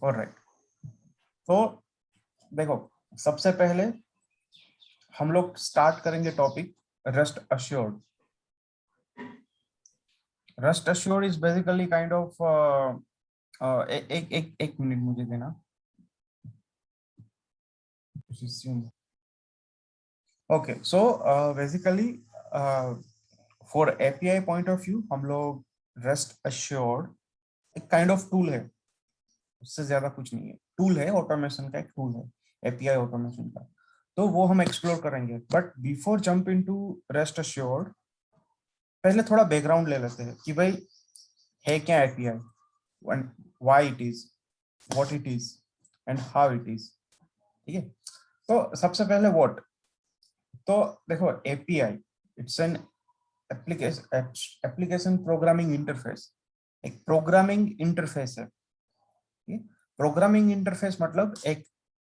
Alright, तो देखो सबसे पहले हम लोग स्टार्ट करेंगे topic rest assured. Rest assured is basically kind of एक मिनट मुझे देना. Okay, so basically for API point of view हम लोग रेस्ट अश्योर्ड एक काइंड ऑफ टूल है, उससे ज्यादा कुछ नहीं है. टूल है, ऑटोमेशन का एक टूल है, एपीआई ऑटोमेशन का. तो वो हम एक्सप्लोर करेंगे. But before jump into rest assured, पहले थोड़ा बैकग्राउंड ले लेते हैं कि भाई है क्या API, why it is, what it is and how it is. ठीक है, तो सबसे पहले व्हाट. तो देखो API it's an application programming interface. एक प्रोग्रामिंग इंटरफेस है. प्रोग्रामिंग इंटरफेस मतलब एक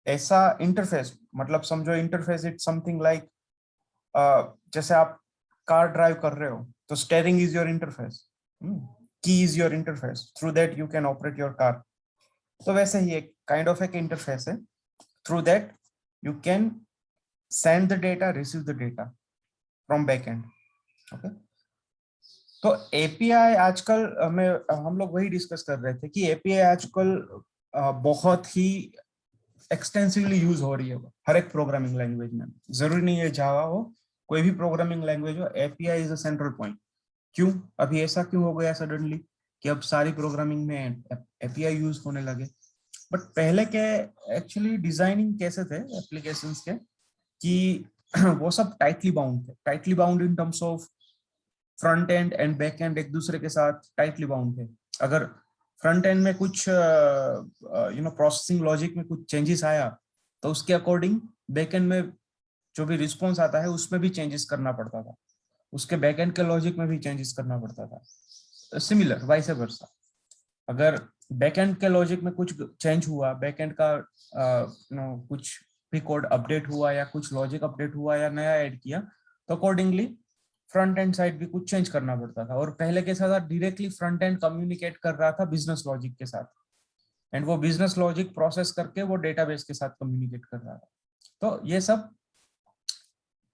ऐसा इंटरफेस, मतलब समझो इंटरफेस इट समथिंग लाइक, जैसे आप कार ड्राइव कर रहे हो तो स्टीयरिंग इज योर इंटरफेस, की is your interface, through that you can operate your car. तो वैसे ही एक काइंड ऑफ एक इंटरफेस है, through that you can send the data, receive the data from backend. Okay, तो एपीआई आजकल हम लोग वही डिस्कस कर रहे थे कि एपीआई आजकल बहुत ही एक्सटेंसिवली यूज हो रही है हर एक प्रोग्रामिंग लैंग्वेज में. जरूरी नहीं है जावा हो, कोई भी प्रोग्रामिंग लैंग्वेज हो, API is a central point. क्यों अभी ऐसा क्यों हो गया सडनली कि अब सारी प्रोग्रामिंग में एपीआई यूज होने लगे. बट पहले के एक्चुअली डिजाइनिंग कैसे थे एप्लीकेशंस के कि वो सब टाइटली बाउंड थे. Tightly bound in terms of front end and back and एक दूसरे के साथ टाइटली बाउंड थे. अगर फ्रंट एंड में कुछ प्रोसेसिंग लॉजिक में कुछ चेंजेस आया तो उसके अकॉर्डिंग बैक एंड में जो भी रिस्पॉन्स आता है उसमें भी चेंजेस करना पड़ता था, उसके बैक एंड के लॉजिक में भी चेंजेस करना पड़ता था. सिमिलर वाइस वर्सा, अगर बैक एंड के लॉजिक में कुछ चेंज हुआ, बैक एंड का कुछ भी कोड अपडेट हुआ या कुछ लॉजिक अपडेट हुआ या नया ऐड किया, तो अकॉर्डिंगली फ्रंट एंड साइड भी कुछ चेंज करना पड़ता था. और पहले के साथ डायरेक्टली फ्रंट एंड कम्युनिकेट कर रहा था बिजनेस लॉजिक के साथ, एंड वो बिजनेस लॉजिक प्रोसेस करके वो डेटाबेस के साथ कम्युनिकेट कर रहा था. तो ये सब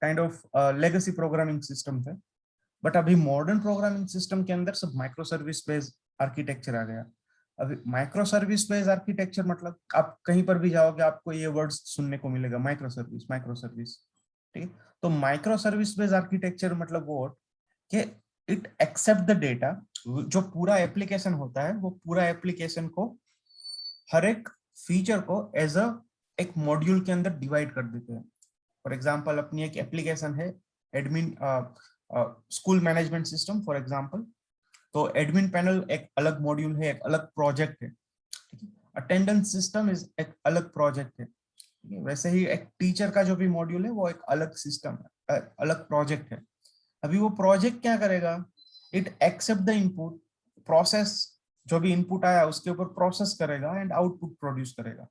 kind of legacy programming system थे. बट अभी मॉडर्न प्रोग्रामिंग सिस्टम के अंदर सब माइक्रो सर्विस बेस्ड आर्किटेक्चर आ गया. अभी माइक्रो सर्विस बेस्ड आर्किटेक्चर मतलब आप कहीं पर भी जाओगे आपको ये वर्ड्स सुनने को मिलेगा, माइक्रो सर्विस, माइक्रो सर्विस. ठीक है, तो माइक्रो सर्विस बेस्ड आर्किटेक्चर मतलब वो कि इट एक्सेप्ट द डेटा. जो पूरा एप्लीकेशन होता है वो पूरा एप्लीकेशन को, हर एक फीचर को एज अ एक मॉड्यूल के अंदर डिवाइड कर देते हैं. फॉर एग्जांपल अपनी एक एप्लीकेशन है admin school management system for example, तो एडमिन पैनल एक अलग मॉड्यूल है, एक अलग प्रोजेक्ट है. अटेंडेंस सिस्टम इज एक अलग प्रोजेक्ट है. वैसे ही एक टीचर का जो भी मॉड्यूल है वो एक अलग सिस्टम है, अलग प्रोजेक्ट है. अभी वो प्रोजेक्ट क्या करेगा, it accept the input, process, जो भी इनपुट आया उसके ऊपर प्रोसेस करेगा एंड आउटपुट प्रोड्यूस करेगा.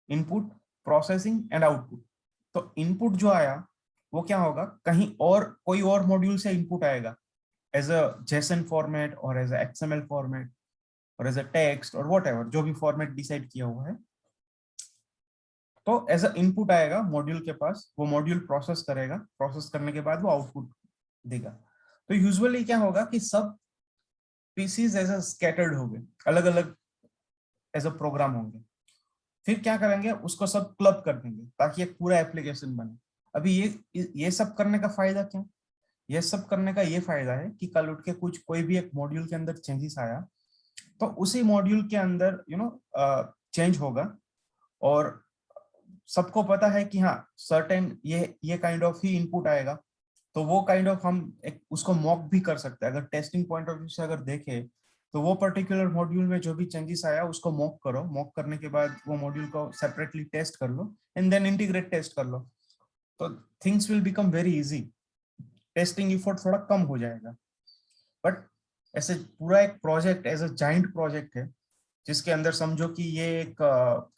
Input, processing and output. तो इनपुट जो आया वो क्या होगा, कहीं और कोई और मॉड्यूल से इनपुट आएगा एज अ जेसन फॉर्मेट और एज अ एक्सएमएल फॉर्मेट और एज अ टेक्स्ट और व्हाटएवर जो भी फॉर्मेट डिसाइड किया हुआ है. तो एज अ इनपुट आएगा मॉड्यूल के पास, वो मॉड्यूल प्रोसेस करेगा, प्रोसेस करने के बाद वो आउटपुट देगा. तो यूजुअली क्या होगा कि सब पीसीज एज अ स्कैटर्ड होंगे, अलग अलग एज अ प्रोग्राम होंगे. फिर क्या करेंगे, उसको सब क्लब कर देंगे ताकि एक पूरा एप्लीकेशन बने. अभी ये सब करने का फायदा क्या, ये सब करने का ये फायदा है कि कल उठ के कुछ कोई भी एक मॉड्यूल के अंदर चेंजेस आया तो उसी मॉड्यूल के अंदर चेंज होगा. और सबको पता है कि हाँ सर्टेन ये काइंड ऑफ ही इनपुट आएगा, तो वो काइंड ऑफ हम एक उसको मॉक भी कर सकते हैं. अगर टेस्टिंग पॉइंट ऑफ व्यू से अगर देखें तो वो पर्टिकुलर मॉड्यूल में जो भी चेंजेस आया उसको मॉक करो, मॉक करने के बाद वो मॉड्यूल को सेपरेटली टेस्ट कर लो एंड देन इंटीग्रेट टेस्ट कर लो. तो things will become very easy, testing effort थोड़ा कम हो जाएगा. बट ऐसे पूरा एक project as a giant project है जिसके अंदर समझो कि ये एक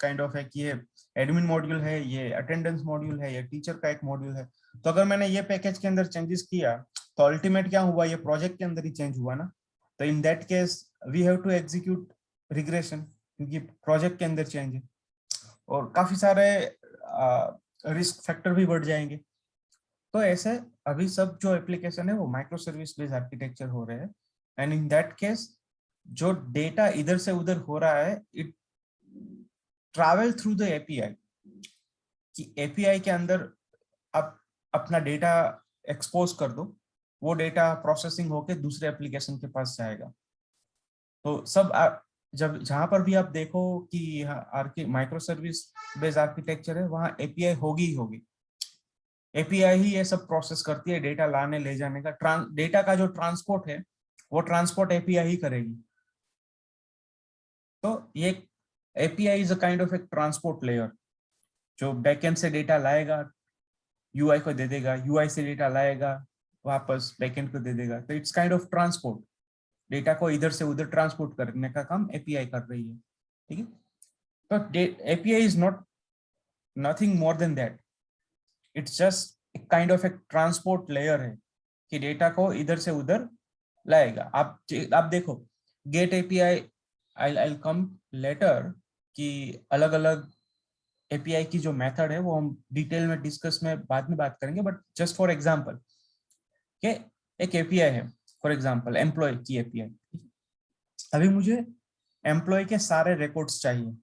काइंड ऑफ है कि ये एडमिन मॉड्यूल है, ये अटेंडेंस मॉड्यूल है, ये टीचर का एक मॉड्यूल है. तो अगर मैंने ये पैकेज के अंदर चेंजेस किया तो अल्टीमेट क्या हुआ, ये प्रोजेक्ट के अंदर ही चेंज हुआ ना. तो in that case we have to execute regression, क्योंकि प्रोजेक्ट के अंदर चेंज है और काफी सारे रिस्क फैक्टर भी बढ़ जाएंगे। तो ऐसे अभी सब जो एप्लीकेशन है वो माइक्रो सर्विस बेस्ड आर्किटेक्चर हो रहे हैं, एंड इन दैट केस जो डेटा इधर से उधर हो रहा है it travel through the API, कि एपीआई के अंदर आप अपना डेटा एक्सपोज कर दो, वो डेटा प्रोसेसिंग होके दूसरे एप्लीकेशन के पास जाएगा। तो सब जब जहां पर भी आप देखो कि माइक्रो सर्विस बेस्ड आर्किटेक्चर है, वहां एपीआई होगी ही होगी। एपीआई ही ये सब प्रोसेस करती है, डेटा लाने ले जाने का, डेटा का जो ट्रांसपोर्ट है वो ट्रांसपोर्ट एपीआई ही करेगी। तो ये API is a kind of एक ट्रांसपोर्ट लेयर, जो बैकएंड से डेटा लाएगा, यूआई को दे देगा, यूआई से डेटा लाएगा, वापस बैकएंड को दे देगा। तो it's kind of transport, data को इधर से उधर ट्रांसपोर्ट करने का काम एपीआई कर रही है। ठीक है, तो API is not nothing more than that, it's just एक काइंड ऑफ एक ट्रांसपोर्ट लेयर है कि डेटा को इधर से उधर लाएगा। आप देखो गेट एपीआई, आई कम लेटर कि अलग अलग एपीआई की जो मेथड है वो हम डिटेल में डिस्कस में बाद में बात करेंगे, बट जस्ट फॉर एग्जांपल कि एक एपीआई है, फॉर एग्जांपल एम्प्लॉय की एपीआई। अभी मुझे एम्प्लॉय के सारे रिकॉर्ड्स चाहिए,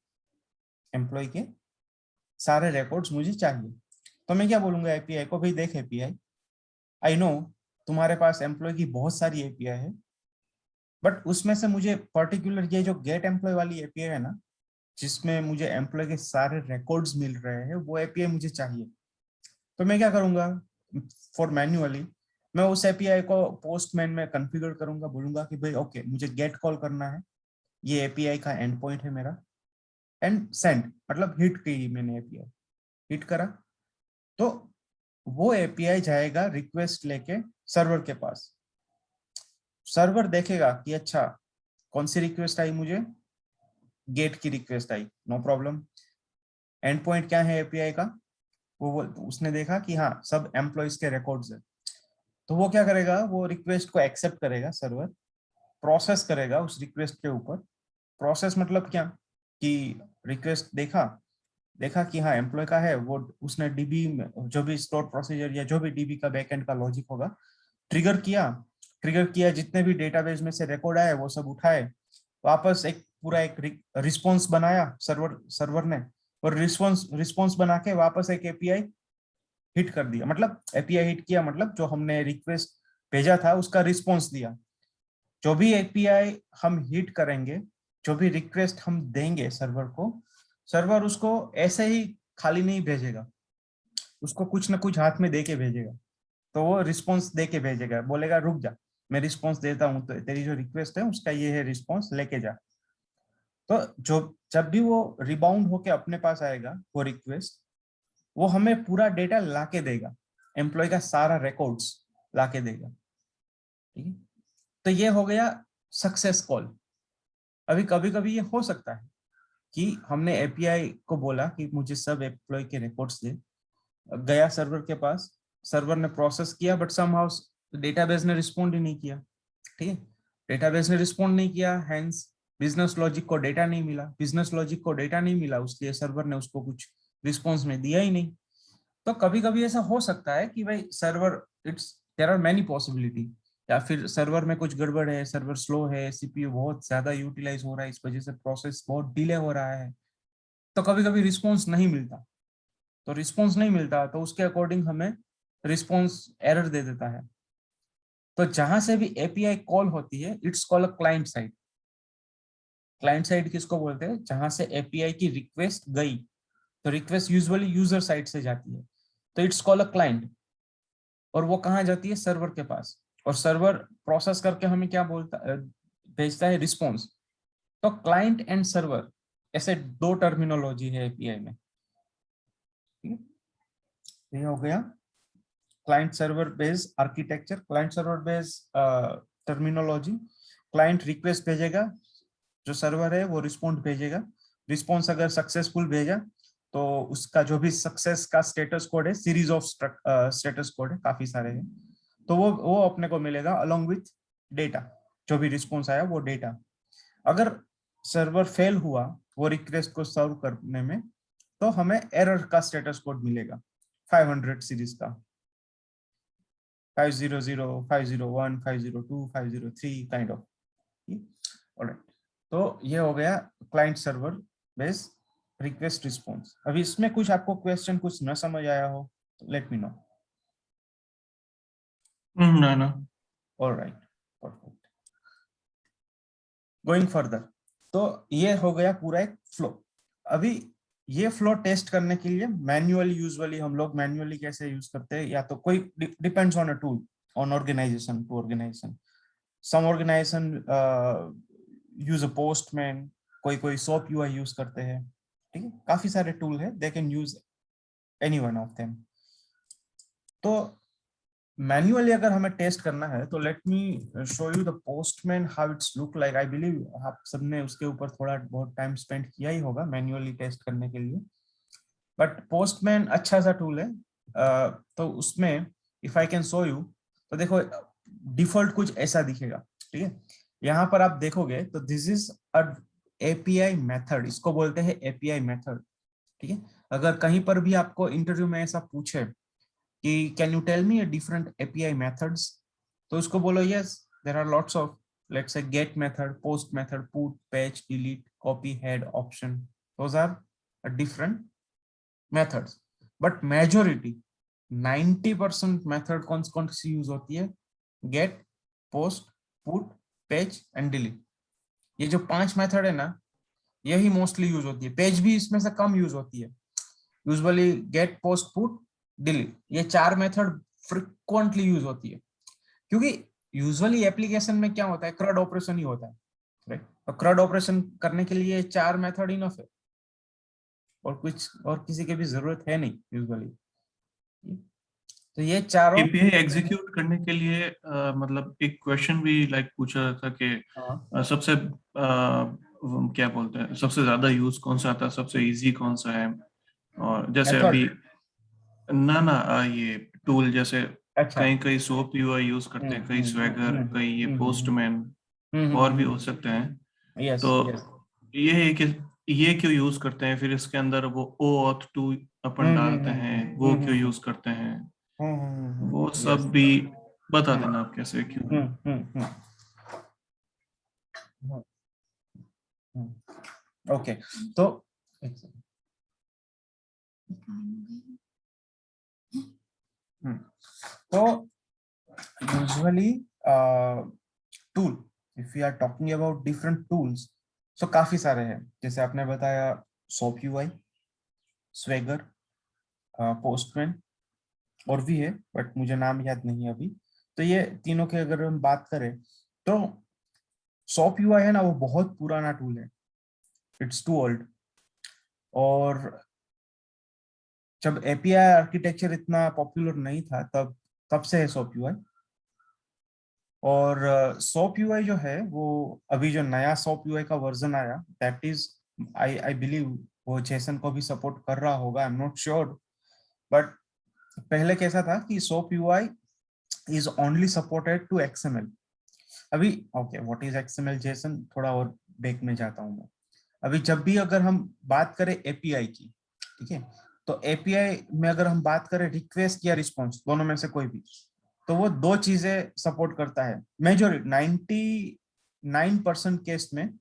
एम्प्लॉय के सारे रिकॉर्ड्स मुझे चाहिए। तो मैं क्या बोलूंगा एपीआई को, भाई देख एपीआई, आई नो तुम्हारे पास एम्प्लॉय की बहुत सारी एपीआई है, बट उसमें से मुझे पर्टिकुलर ये जो गेट एम्प्लॉय वाली एपीआई है ना, जिसमें मुझे एम्प्लॉय के सारे रिकॉर्ड्स मिल रहे हैं, वो एपीआई मुझे चाहिए। तो मैं क्या करूंगा, फॉर मैन्युअली मैं उस एपीआई को पोस्टमैन में कॉन्फ़िगर करूंगा, बोलूंगा कि भाई ओके मुझे गेट कॉल करना है, ये एपीआई का एंड पॉइंट है मेरा, एंड सेंड मतलब हिट की मैंने एपीआई हिट करा, तो वो एपीआई जाएगा रिक्वेस्ट लेके सर्वर के पास। सर्वर देखेगा कि अच्छा कौन सी रिक्वेस्ट आई, मुझे गेट की रिक्वेस्ट आई, नो प्रॉब्लम। एंड पॉइंट क्या है एपीआई का, वो उसने देखा कि हाँ सब एम्प्लॉयज के रिकॉर्ड्स है, तो वो क्या करेगा, वो रिक्वेस्ट को एक्सेप्ट करेगा, सर्वर प्रोसेस करेगा उस रिक्वेस्ट के ऊपर। प्रोसेस मतलब क्या कि रिक्वेस्ट देखा देखा कि हाँ एम्प्लॉय का है, वो उसने डीबी में जो भी स्टोर प्रोसीजर या जो भी डीबी का बैकएंड का लॉजिक होगा ट्रिगर किया जितने भी डेटाबेस में से रिकॉर्ड आए वो सब उठाए, वापस एक पूरा एक रिस्पॉन्स बनाया सर्वर ने, और रिस्पॉन्स बना के वापस एक एपीआई हिट कर दिया। मतलब एपीआई हिट किया मतलब जो हमने रिक्वेस्ट भेजा था उसका रिस्पॉन्स दिया। जो भी एपीआई हम हिट करेंगे, जो भी रिक्वेस्ट हम देंगे सर्वर को, सर्वर उसको ऐसे ही खाली नहीं भेजेगा, उसको कुछ ना कुछ हाथ में दे के भेजेगा। तो वो रिस्पॉन्स दे के भेजेगा, बोलेगा रुक जा मैं रिस्पॉन्स देता हूँ, तो तेरी जो रिक्वेस्ट है उसका ये है रिस्पॉन्स, लेके जा। तो जो जब भी वो रिबाउंड होके अपने पास आएगा वो रिक्वेस्ट, वो हमें पूरा डेटा लाके देगा, एम्प्लॉय का सारा रिकॉर्ड्स लाके देगा। ठीक है, तो ये हो गया सक्सेस कॉल। अभी कभी कभी ये हो सकता है कि हमने एपीआई को बोला कि मुझे सब एम्प्लॉय के रिकॉर्ड्स दे, गया सर्वर के पास, सर्वर ने प्रोसेस किया, बट समहाउ डेटाबेस ने रिस्पॉन्ड ही नहीं किया। ठीक है, डेटाबेस ने रिस्पॉन्ड नहीं किया, हेंस बिजनेस लॉजिक को डेटा नहीं मिला, बिजनेस लॉजिक को डेटा नहीं मिला, उसलिए सर्वर ने उसको कुछ रिस्पॉन्स में दिया ही नहीं। तो कभी कभी ऐसा हो सकता है कि भाई server, it's there are many possibility, या फिर सर्वर में कुछ गड़बड़ है, सर्वर स्लो है, सीपीयू बहुत ज्यादा यूटिलाइज हो रहा है, इस वजह से प्रोसेस बहुत डिले हो रहा है, तो कभी कभी रिस्पॉन्स नहीं मिलता। तो रिस्पॉन्स नहीं मिलता तो उसके अकॉर्डिंग हमें रिस्पॉन्स एरर दे देता है। तो जहां से भी एपीआई कॉल होती है it's call a client side. Client side किसको बोलते हैं, जहां से एपीआई की रिक्वेस्ट गई, तो रिक्वेस्ट यूजुअली यूजर साइड से जाती है, तो इट्स कॉल अ क्लाइंट, और वो कहाँ जाती है, सर्वर के पास, और सर्वर प्रोसेस करके हमें क्या भेजता है, रिस्पॉन्स। तो क्लाइंट एंड सर्वर ऐसे दो टर्मिनोलॉजी है एपीआई में। ये हो गया client server based architecture, client server based terminology. Client request भेजेगा, जो सर्वर है वो रिस्पॉन्ड भेजेगा, रिस्पॉन्स अगर सक्सेसफुल भेजा तो उसका जो भी सक्सेस का स्टेटस कोड है, सीरीज ऑफ स्टेटस कोड है, काफी सारे हैं, तो वो अपने को मिलेगा अलोंग विथ डेटा, जो भी रिस्पॉन्स आया वो डेटा। अगर सर्वर फेल हुआ वो रिक्वेस्ट को सर्व करने में, तो हमें एरर का स्टेटस कोड मिलेगा 500 सीरीज का, 500, 501, 502, 503 काइंड ऑफ। ऑलराइट, तो ये हो गया client server base request response. अभी इसमें कुछ आपको क्वेश्चन कुछ न समझ आया हो, लेट मी नो। ना ना। Alright, perfect. गोइंग फर्दर, तो ये हो गया पूरा एक फ्लो। अभी ये फ्लो टेस्ट करने के लिए मैन्युअली, यूजुअली हम लोग मैन्युअली कैसे यूज करते हैं, या तो कोई depends on a tool, on organisation to organisation. Some organisation use a postman, कोई कोई सोप यूआई यूज करते हैं, ठीक है, काफी सारे टूल है, they can use any one of them. तो मैन्युअली अगर हमें टेस्ट करना है तो let me show you the postman how it's look like. I believe आप सबने उसके ऊपर थोड़ा बहुत टाइम स्पेंड किया ही होगा मैन्युअली टेस्ट करने के लिए, बट पोस्टमैन अच्छा सा टूल है। तो उसमें if I can show you, तो देखो डिफॉल्ट कुछ ऐसा दिखेगा, ठीक है। यहाँ पर आप देखोगे तो this is a API method, इसको बोलते हैं एपीआई मेथड, ठीक है। अगर कहीं पर भी आपको इंटरव्यू में ऐसा पूछे कि can you tell me different API methods, तो उसको बोलो yes there are lots of, let's say get method, post method, put, patch, delete, copy, head, option, those are different methods. But majority 90% method कौन कौन सी use होती है, get, post, put, patch and delete. ये जो 5 method है ना, यही मोस्टली यूज होती है। पेज भी इसमें से कम यूज होती है, usually get, post, put, delete, ये 4 मेथड फ्रिक्वेंटली यूज होती है, क्योंकि यूजुअली एप्लीकेशन में क्या होता है, क्रड ऑपरेशन ही होता है, राइट। तो क्रड ऑपरेशन करने के लिए 4 मेथड इनफ है, और कुछ और किसी की भी जरूरत है नहीं यूजुअली। तो ये चारों एपीआई एग्जीक्यूट करने के लिए मतलब एक क्वेश्चन भी लाइक पूछा था कि हाँ, सबसे क्या बोलते हैं, सबसे ज्यादा यूज कौन सा आता है, सबसे इजी कौन सा है। और जैसे मेथड, अभी ना ना ये टूल जैसे अच्छा, कई कई सोप यूआई यूज करते हैं, कई स्वेगर, कई ये पोस्टमैन, और भी हो सकते हैं। यस तो यस, ये है कि ये क्यों यूज करते हैं, फिर इसके अंदर वो ओ ऑथ 2 अपन डालते हैं, वो क्यों यूज करते हैं, वो यस, सब भी बता देना आप कैसे क्यों। ओके। तो तो usually tool, if you are talking about different tools, so काफी सारे हैं, जैसे आपने बताया सोप यूआई, स्वेगर, पोस्टमैन, और भी है बट मुझे नाम याद नहीं अभी। तो ये तीनों के अगर हम बात करें तो सोप यूआई है ना, वो बहुत पुराना टूल है, इट्स टू ओल्ड। और जब एपीआई आर्किटेक्चर इतना पॉपुलर नहीं था तब तब से है सोप यूआई। और सोप यूआई जो है वो अभी जो नया सोप यूआई का वर्जन आया, that is I I believe वो जेसन को भी सपोर्ट कर रहा होगा, I am not sure. But पहले कैसा था कि SoapUI is only supported to XML. अभी okay, what is XML JSON, थोड़ा और बैक में जाता हूँ मैं। अभी जब भी अगर हम बात करें एपीआई की, ठीक है, तो एपीआई में अगर हम बात करें रिक्वेस्ट या रिस्पॉन्स, दोनों में से कोई भी, तो वो दो चीजें सपोर्ट करता है। मेजोरिटी 99% केस में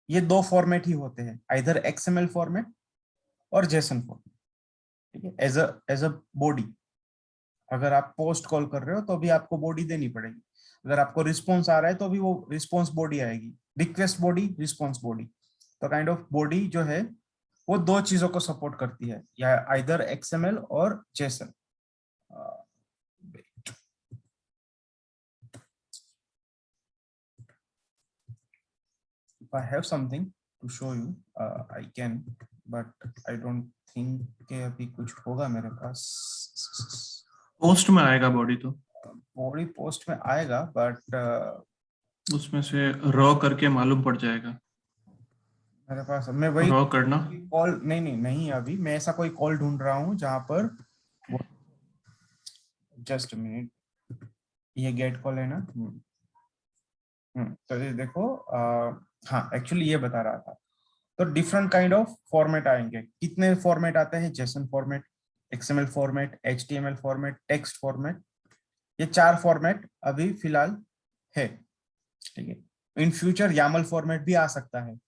ये दो फॉर्मेट ही होते हैं, आइदर एक्सएमएल फॉर्मेट और जेसन फॉर्मेट, ठीक है। एज अ बॉडी, अगर आप पोस्ट कॉल कर रहे हो तो भी आपको बॉडी देनी पड़ेगी, अगर आपको रिस्पॉन्स आ रहा है तो भी वो रिस्पॉन्स बॉडी आएगी, रिक्वेस्ट बॉडी, रिस्पॉन्स बॉडी। तो काइंड ऑफ बॉडी जो है वो दो चीजों को सपोर्ट करती है, या आइदर एक्सएमएल और Jason. If I have something to show you, I can, but I don't think कि अभी कुछ होगा मेरे पास। पोस्ट में आएगा बॉडी तो, बॉडी पोस्ट में आएगा, बट उसमें से रॉ करके मालूम पड़ जाएगा। मेरे पास, मैं वही रॉ करना। कॉल नहीं नहीं नहीं, अभी मैं ऐसा कोई कॉल ढूंढ रहा हूँ जहां पर, जस्ट मिनट, ये गेट कॉल है ना। तो ये देखो, हाँ एक्चुअली ये बता रहा था। तो डिफरेंट काइंड ऑफ फॉर्मेट आएंगे। कितने फॉर्मेट आते हैं? JSON format, XML format, HTML format, text format. ये 4 फॉर्मेट अभी फिलहाल है, ठीक है। इन फ्यूचर यामल फॉर्मेट भी आ सकता है,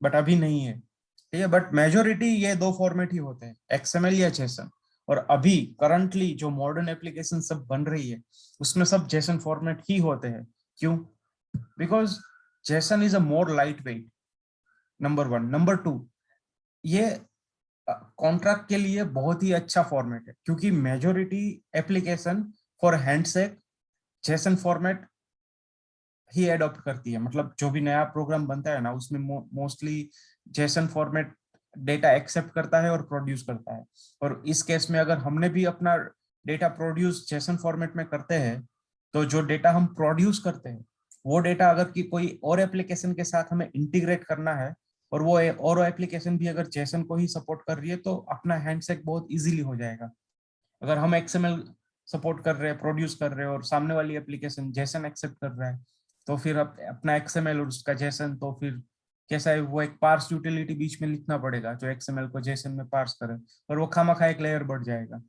बट अभी नहीं है, ठीक है। बट मेजोरिटी ये 2 फॉर्मेट ही होते हैं, एक्सएमएल या जेसन। और अभी करंटली जो मॉडर्न एप्लीकेशन सब बन रही है उसमें सब जेसन फॉर्मेट ही होते हैं। क्यों? Because Jason is a more light weight, number 1। Number 2, ये कॉन्ट्रैक्ट के लिए बहुत ही अच्छा फॉर्मेट है, क्योंकि majority application for handshake JSON format he adopt करती है। मतलब जो भी नया प्रोग्राम बनता है ना, उसमें mostly JSON format data accept करता है और प्रोड्यूस करता है। और इस केस में अगर हमने भी अपना डेटा प्रोड्यूस जेसन फॉर्मेट में करते हैं, तो जो डेटा हम प्रोड्यूस करते हैं वो डेटा अगर कि कोई और एप्लीकेशन के साथ हमें इंटीग्रेट करना है, और वो और एप्लीकेशन भी अगर जेसन को ही सपोर्ट कर रही है, तो अपना हैंडशेक बहुत इजीली हो जाएगा। अगर हम एक्सएमएल सपोर्ट कर रहे हैं, प्रोड्यूस कर रहे हैं, और सामने वाली एप्लीकेशन जेसन एक्सेप्ट कर रहा है, तो फिर अपना एक्सएमएल और उसका जेसन, तो फिर कैसा है, वो एक पार्स यूटिलिटी बीच में लिखना पड़ेगा जो एक्सएमएल को जेसन में पार्स करे, और वो खामखा एक लेयर बढ़ जाएगा।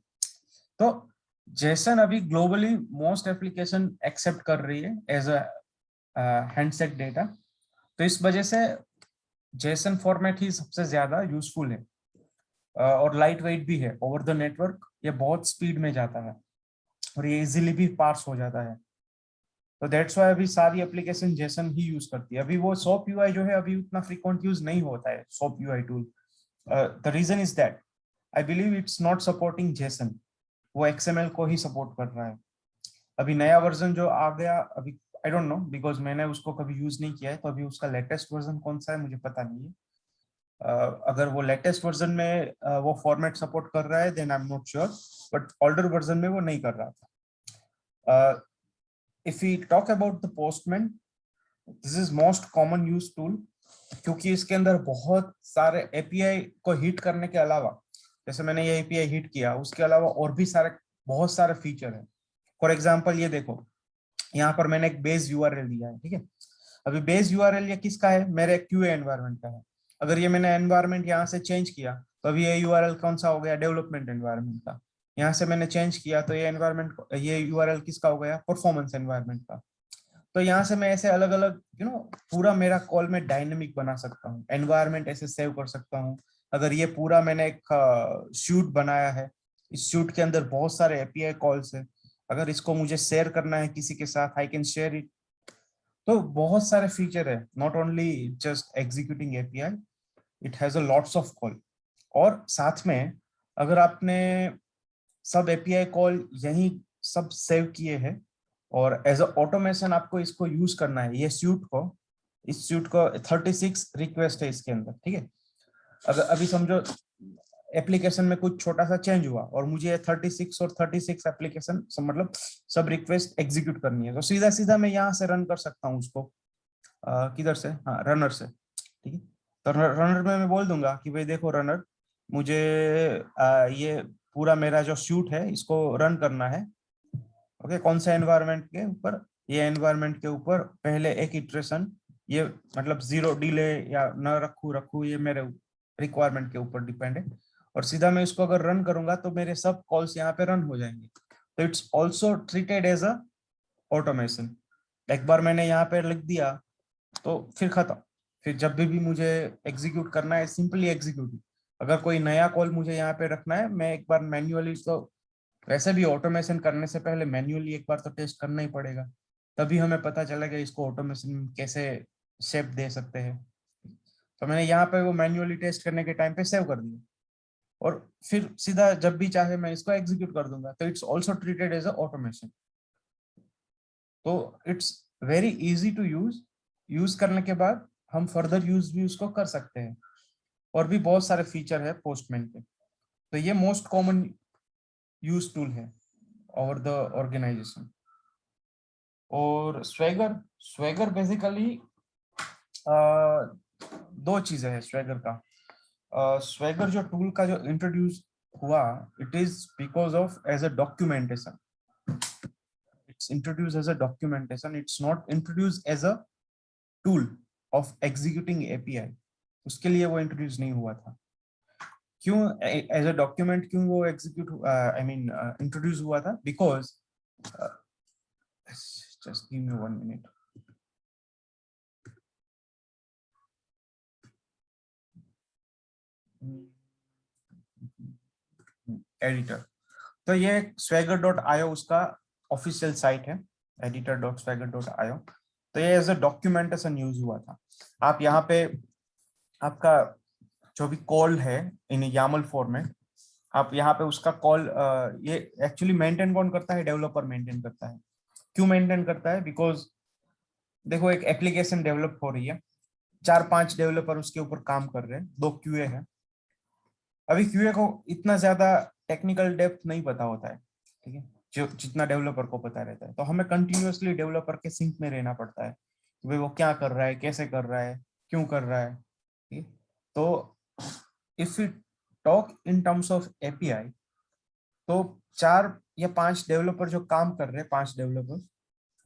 तो जेसन अभी ग्लोबली मोस्ट एप्लीकेशन एक्सेप्ट कर रही है एज अ हैंडसेट डेटा। तो इस वजह से जेसन फॉर्मेट ही सबसे ज्यादा यूजफुल है, और लाइट वेट भी है ओवर द नेटवर्क। ये बहुत स्पीड में जाता है और ये इजीली भी पार्स हो जाता है। तो दैट्स व्हाई अभी सारी एप्लीकेशन जेसन ही यूज करती है। अभी वो सोप यूआई जो है अभी उतना फ्रीक्वेंट यूज नहीं होता है, soap UI tool. The reason is that I believe it's not supporting JSON, वो एक्सएमएल को ही सपोर्ट कर रहा है। अभी नया वर्जन जो आ गया अभी, आई डोंट नो बिकॉज मैंने उसको कभी यूज नहीं किया है, तो अभी उसका लेटेस्ट वर्जन कौन सा है मुझे पता नहीं है। अगर वो लेटेस्ट वर्जन में वो फॉर्मेट सपोर्ट कर रहा है, then I am not sure, but older version में वो नहीं कर रहा था। If we talk about the postman, this is most common use tool, क्योंकि इसके अंदर बहुत सारे एपीआई को हिट करने के अलावा, जैसे मैंने ये एपीआई हिट किया, उसके अलावा और भी सारे बहुत सारे फीचर है। फॉर एग्जांपल ये देखो, यहाँ पर मैंने एक बेस यूआरएल दिया है, ठीक है। अभी बेस यूआरएल ये किसका है? मेरे क्यूए एनवायरनमेंट का है। अगर ये मैंने एनवायरनमेंट यहाँ से चेंज किया, तो अभी ये यूआरएल कौन सा हो गया? डेवलपमेंट एनवायरनमेंट का। यहाँ से मैंने चेंज किया तो ये एनवायरनमेंट, ये यूआरएल किसका हो गया? परफॉर्मेंस एनवायरनमेंट का। तो यहाँ से मैं ऐसे अलग अलग पूरा मेरा कॉल में डायनेमिक बना सकता हूँ, एनवायरनमेंट ऐसे सेव कर सकता हूँ। अगर ये पूरा मैंने एक शूट बनाया है, इस शूट के अंदर बहुत सारे एपीआई कॉल्स है, अगर इसको मुझे शेयर करना है किसी के साथ, आई कैन शेयर इट। तो बहुत सारे फीचर है, not only just executing API, it has a lots of call. और साथ में अगर आपने सब एपीआई कॉल यही सब सेव किए हैं, और एज अ ऑटोमेशन आपको इसको यूज करना है, ये सूट को, इस सूट को 36 रिक्वेस्ट है इसके अंदर, ठीक है। अगर अभी समझो एप्लीकेशन में कुछ छोटा सा चेंज हुआ और मुझे 36 और 36 एप्लीकेशन मतलब सब रिक्वेस्ट एग्जीक्यूट करनी है, तो सीधा सीधा मैं यहाँ से रन कर सकता हूँ उसको। किधर से? हाँ, रनर से, ठीक है। तो रनर में मैं बोल दूंगा कि भाई देखो रनर, मुझे ये पूरा मेरा जो शूट है इसको रन करना है। ओके, कौन सा एनवायरनमेंट के ऊपर? ये एनवायरनमेंट के ऊपर पहले एक इटरेशन, ये मतलब 0 डिले या न रखू ये मेरे रिक्वायरमेंट के ऊपर डिपेंड है। और सीधा मैं इसको अगर रन करूंगा तो मेरे सब कॉल्स यहाँ पे रन हो जाएंगे। तो it's also treated as a automation. एक बार मैंने यहाँ पे लिख दिया तो फिर खत्म। फिर जब भी मुझे एग्जीक्यूट करना है, सिंपली एग्जीक्यूट। अगर कोई नया कॉल मुझे यहाँ पे रखना है, मैं एक बार मैन्युअली, तो वैसे भी ऑटोमेशन करने से पहले मैन्युअली एक बार तो टेस्ट करना ही पड़ेगा, तभी हमें पता चलेगा इसको ऑटोमेशन कैसे शेप दे सकते हैं। तो मैंने यहाँ पे वो मैन्युअली टेस्ट करने के टाइम पे सेव कर दिया, और फिर सीधा जब भी चाहे मैं इसको एग्जीक्यूट कर दूंगा। तो it's also treated as a automation. तो it's very easy to use. Use करने के बाद हम फर्दर यूज भी उसको कर सकते हैं। और भी बहुत सारे फीचर है पोस्टमैन के। तो ये मोस्ट कॉमन यूज टूल है ओवर द ऑर्गेनाइजेशन। और स्वेगर, स्वेगर बेसिकली दो चीजें है स्वेगर का। स्वेगर जो टूल का जो इंट्रोड्यूस हुआ, it is because of as a documentation. It's introduce as a documentation, it's not introduce as a tool of executing API, उसके लिए वो इंट्रोड्यूस नहीं हुआ था। क्यों एज अ डॉक्यूमेंट क्यों वो एग्जीक्यूट आई मीन इंट्रोड्यूस हुआ था? Because just give me 1 minute. Editor, तो ये swagger.io उसका ऑफिशियल साइट है, editor.swagger.io। तो ये एज अ डॉक्यूमेंटेशन यूज हुआ था। आप यहाँ पे आपका जो भी कॉल है इन YAML फॉर्मेट, आप यहाँ पे उसका कॉल, ये एक्चुअली मेंटेन कौन करता है? डेवलपर मेंटेन करता है। क्यों मेंटेन करता है? बिकॉज देखो एक एप्लीकेशन डेवलप हो रही है, 4-5 डेवलपर उसके ऊपर काम कर रहे हैं, 2 QA है। अभी QA को इतना ज्यादा टेक्निकल डेप्थ नहीं पता होता है, ठीक है, जो जितना डेवलपर को पता रहता है। तो हमें कंटिन्यूअसली डेवलपर के सिंक में रहना पड़ता है कि भाई वो क्या कर रहा है, कैसे कर रहा है, क्यों कर रहा है, ठीक है। तो if you talk in terms of API, तो 4 या 5 डेवलपर जो काम कर रहे हैं, 5 डेवलपर,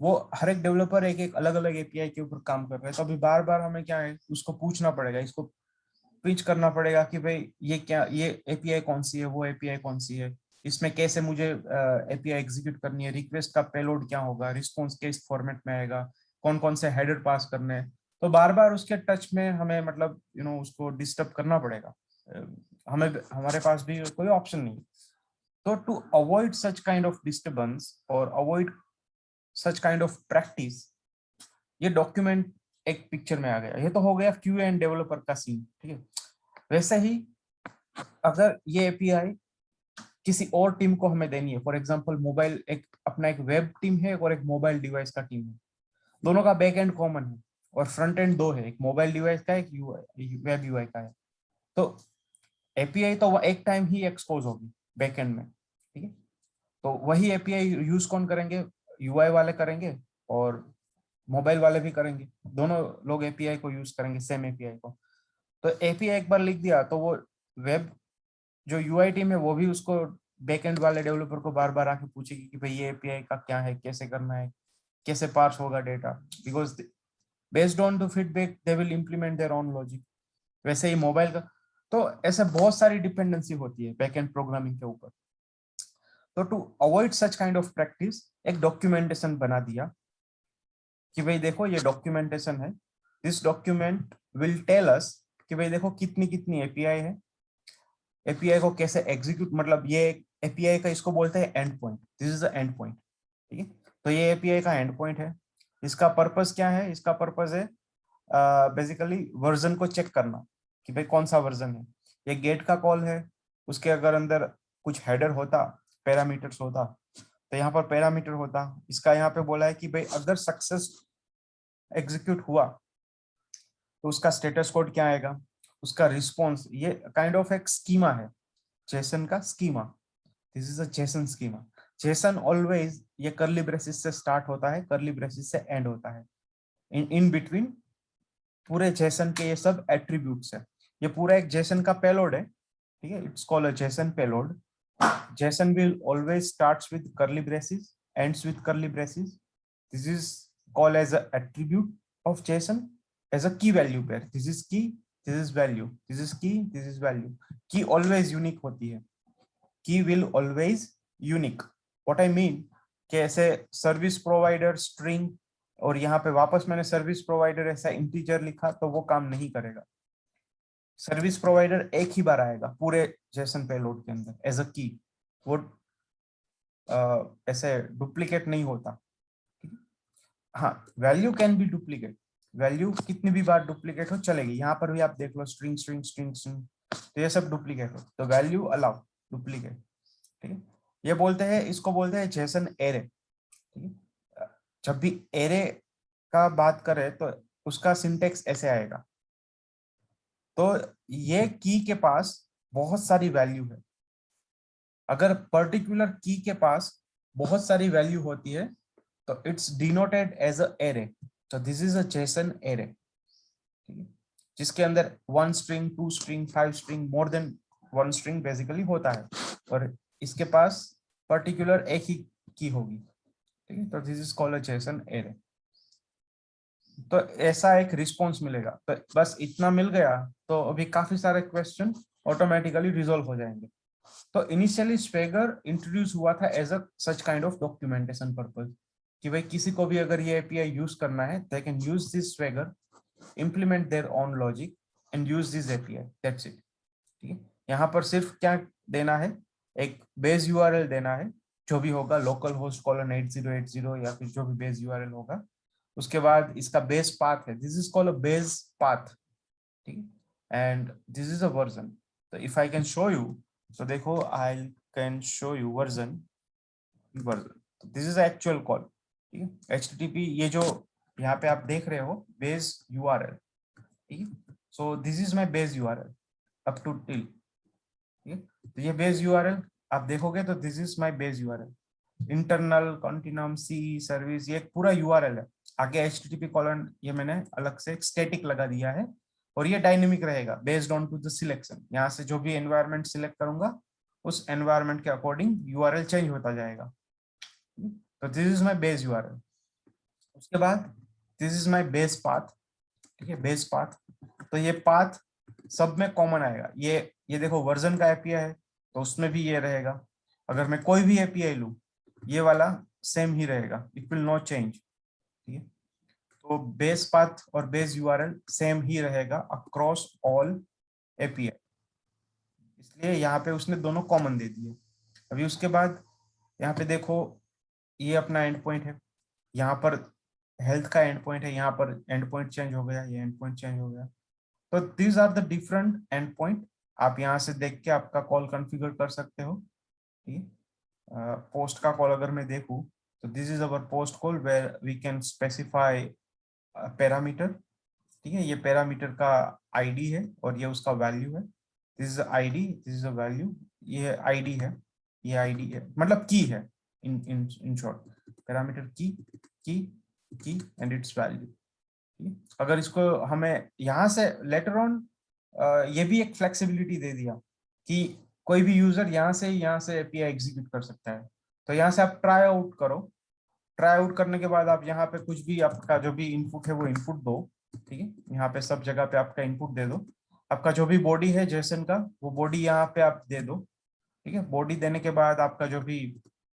वो हर एक डेवलपर एक एक अलग अलग एपीआई के ऊपर काम कर रहे हैं। तो अभी बार बार हमें क्या है, उसको पूछना पड़ेगा, इसको पिच करना पड़ेगा कि भाई ये क्या, ये एपीआई कौन सी है, वो एपीआई कौन सी है, इसमें कैसे मुझे एपीआई एग्जीक्यूट करनी है, रिक्वेस्ट का पेलोड क्या होगा, रिस्पॉन्स किस फॉर्मेट में आएगा, कौन कौन से हेडर पास करने हैं। तो बार बार उसके टच में हमें मतलब उसको डिस्टर्ब करना पड़ेगा। हमें, हमारे पास भी कोई ऑप्शन नहीं। तो to avoid such kind of disturbance और avoid such kind of practice, ये डॉक्यूमेंट एक पिक्चर में आ गया। ये तो हो गया क्यूए एंड डेवलपर का सीन, ठीक है। वैसे ही अगर ये एपीआई किसी और टीम को हमें देनी है, फॉर एग्जांपल मोबाइल, एक अपना एक वेब टीम है और एक मोबाइल डिवाइस का टीम है, दोनों का बैक एंड कॉमन है और फ्रंट एंड 2 है, एक मोबाइल डिवाइस का, एक वेब यूआई का है। तो एपीआई तो एक टाइम ही एक्सपोज होगी बैक एंड में, ठीक है। तो वही एपीआई यूज कौन करेंगे? यूआई वाले करेंगे और मोबाइल वाले भी करेंगे, दोनों लोग एपीआई को यूज करेंगे, सेम एपीआई को। तो एपीआई एक बार लिख दिया तो वो वेब जो यूआई टीम है वो भी उसको बैकएंड वाले डेवलपर को बार बार आके पूछेगी कि भाई ये एपीआई का क्या है, कैसे करना है, कैसे पार्स होगा data, because based on the feedback they will implement their own logic. वैसे ही मोबाइल का, तो ऐसे बहुत सारी डिपेंडेंसी होती है बैकएंड प्रोग्रामिंग के ऊपर। तो to avoid such kind of practice, एक डॉक्यूमेंटेशन बना दिया कि भाई देखो ये डॉक्यूमेंटेशन है, this document will tell us कि भाई देखो कितनी कितनी एपीआई है, एपीआई को कैसे एग्जीक्यूट, मतलब ये एपीआई का इसको बोलते हैं and point, this is the end point, ठीक है। तो ये एपीआई का एंड पॉइंट है। इसका पर्पस क्या है? इसका पर्पस है बेसिकली वर्जन को चेक करना कि भाई कौन सा वर्जन है। ये गेट का कॉल है, उसके अगर अंदर कुछ हेडर होता, पैरामीटर्स होता, तो यहाँ पर पैरामीटर होता। इसका यहाँ पे बोला है कि भाई अगर सक्सेस एग्जीक्यूट हुआ तो उसका स्टेटस कोड क्या आएगा, उसका रिस्पॉन्स, ये काइंड ऑफ एक स्कीमा है, जेसन का schema. This is a Jason schema. Jason always ये कर्ली ब्रेसिस से स्टार्ट होता है, कर्ली ब्रेसिस से एंड होता है। इन बिटवीन पूरे जेसन के ये सब एट्रीब्यूट्स है। ये पूरा एक जेसन का पेलोड है, ठीक है, it's called a JSON payload. JSON will always starts with curly braces, ends with curly braces. This is called as a attribute of JSON, as a key value pair. This is key, this is value, this is key, this is value. Key always unique होती है, key will always unique. What I mean कि ऐसे service provider string और यहाँ पे वापस मैंने service provider ऐसा इंटीजर लिखा तो वो काम नहीं करेगा। सर्विस प्रोवाइडर एक ही बार आएगा पूरे जेसन पेलोड के अंदर एज अ की, वो ऐसे डुप्लीकेट नहीं होता। हाँ, value can be duplicate, value कितनी भी बार डुप्लीकेट हो चलेगी। यहाँ पर भी आप देख लो स्ट्रिंग स्ट्रिंग स्ट्रिंग स्ट्रिंग, तो ये सब डुप्लीकेट हो, तो वैल्यू अलाउ डुप्लीकेट, ठीक है। ये बोलते हैं, इसको बोलते हैं जेसन एरे, ठीक है। जब भी एरे का बात करें तो उसका सिंटेक्स ऐसे आएगा। तो ये की के पास बहुत सारी वैल्यू है। अगर पर्टिकुलर की के पास बहुत सारी वैल्यू होती है तो it's denoted as a array. तो this is a JSON array, ठीक है, जिसके अंदर 1 string, 2 string, 5 string, more than 1 string basically होता है, और इसके पास पर्टिकुलर एक ही की होगी, ठीक है। तो this is called a JSON array. तो ऐसा एक रिस्पॉन्स मिलेगा। तो बस इतना मिल गया तो अभी काफी सारे क्वेश्चन ऑटोमेटिकली रिजॉल्व हो जाएंगे। तो इनिशियली स्वेगर इंट्रोड्यूस हुआ था as a such kind of documentation purpose, कि भाई किसी को भी अगर ये एपीआई यूज करना है they can use this Swagger, implement their own logic and use this API, that's it। ठीक है, यहाँ पर सिर्फ क्या देना है, एक बेस यूआरएल देना है, जो भी होगा लोकल होस्ट कॉलन 8080 या फिर जो भी बेस यूआरएल होगा। उसके बाद इसका बेस पाथ है, this is called a base path. ठीक है, and this is a version. तो if I can show you, तो देखो I can show you version, this is actual call. ठीक है, HTTP ये जो यहाँ पे आप देख रहे हो बेस यूआरएल, ठीक है, so this is my base URL up to till. ठीक है, तो ये बेस यूआरएल आप देखोगे तो this is my base URL, internal continuum C service, ये पूरा यूआरएल है। आगे HTTP कॉलन ये मैंने अलग से स्टैटिक लगा दिया है, और ये डायनेमिक रहेगा based on to the selection. यहाँ से जो भी एनवायरनमेंट सिलेक्ट करूंगा उस एनवायरनमेंट के अकॉर्डिंग यूआरएल चेंज होता जाएगा। तो this is my base URL. उसके बाद this is my base path. ठीक है, बेस पाथ, तो ये पाथ सब में कॉमन आएगा। ये देखो वर्जन का एपीआई है तो उसमें भी ये रहेगा। अगर मैं कोई भी एपीआई लूं ये वाला सेम ही रहेगा, इट विल नॉट चेंज। ठीक है, तो बेस पाथ और बेस यूआरएल सेम ही रहेगा अक्रॉस ऑल एपीआई, इसलिए यहाँ पे उसने दोनों कॉमन दे दिए। अभी उसके बाद यहाँ पे देखो ये अपना एंड पॉइंट है, यहाँ पर हेल्थ का एंड पॉइंट है, यहाँ पर एंड पॉइंट चेंज हो गया, ये एंड पॉइंट चेंज हो गया। तो these are the different end point, आप यहाँ से देख के आपका कॉल कॉन्फ़िगर कर सकते हो। ठीक है, पोस्ट का कॉल अगर मैं देखूँ तो this is our post call where we can specify parameter. ठीक है, ये पैरामीटर का आईडी है और ये उसका वैल्यू है। This is ID, this is a value, ये आईडी है, ये आईडी है, मतलब की है इन इन इन शॉर्ट, पैरामीटर की की एंड इट्स वैल्यू। अगर इसको हमें यहाँ से लेटर ऑन ये भी एक फ्लेक्सिबिलिटी दे दिया कि कोई भी यूजर यहाँ से एपीआई एग्जीक्यूट कर सकता है। तो यहाँ से आप ट्राई आउट करो, ट्राई आउट करने के बाद आप यहाँ पे कुछ भी आपका जो भी इनपुट है वो इनपुट दो। ठीक है, यहाँ पे सब जगह पे आपका इनपुट दे दो, आपका जो भी बॉडी है जेसन का वो बॉडी यहाँ पे आप दे दो। ठीक है, बॉडी देने के बाद आपका जो भी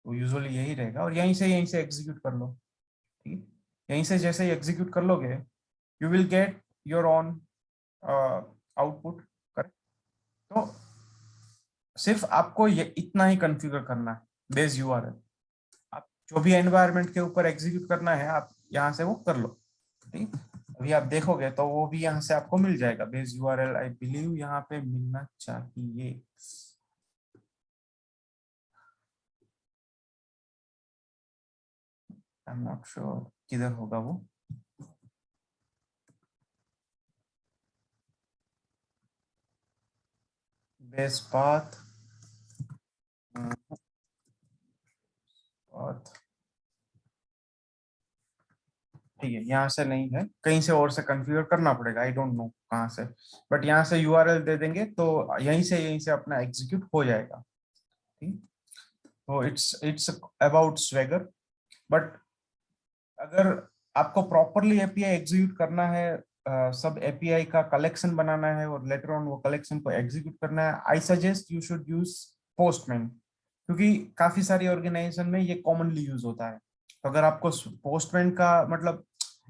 यूजुअली यही रहेगा, और यहीं से एग्जीक्यूट कर लो। ठीक है, यहीं से जैसे ही एग्जीक्यूट कर लोगे you will get your on output. Correct, तो सिर्फ आपको ये इतना ही कॉन्फ़िगर करना है बेस यूआरएल, आप जो भी एनवायरनमेंट के ऊपर एग्जीक्यूट करना है आप यहाँ से वो कर लो। ठीक, अभी आप देखोगे तो वो भी यहाँ से आपको मिल जाएगा बेस यूआरएल, आई बिलीव यहाँ पे मिलना चाहिए। आई एम नॉट श्योर किधर होगा वो। बेस पाथ, ठीक है, यहाँ से नहीं है, कहीं से और से कॉन्फ़िगर करना पड़ेगा, आई डोंट नो कहाँ से, बट यहाँ से यूआरएल दे देंगे तो यहीं से अपना एग्जीक्यूट हो जाएगा। ठीक, तो इट्स अबाउट स्वेगर। बट अगर आपको प्रॉपरली एपीआई एग्जीक्यूट करना है, सब एपीआई का कलेक्शन बनाना है और लेटर ऑन वो कलेक्शन को एग्जीक्यूट करना है, I suggest you should use postman, क्योंकि काफी सारी ऑर्गेनाइजेशन में ये कॉमनली यूज होता है। तो अगर आपको पोस्टमैन का मतलब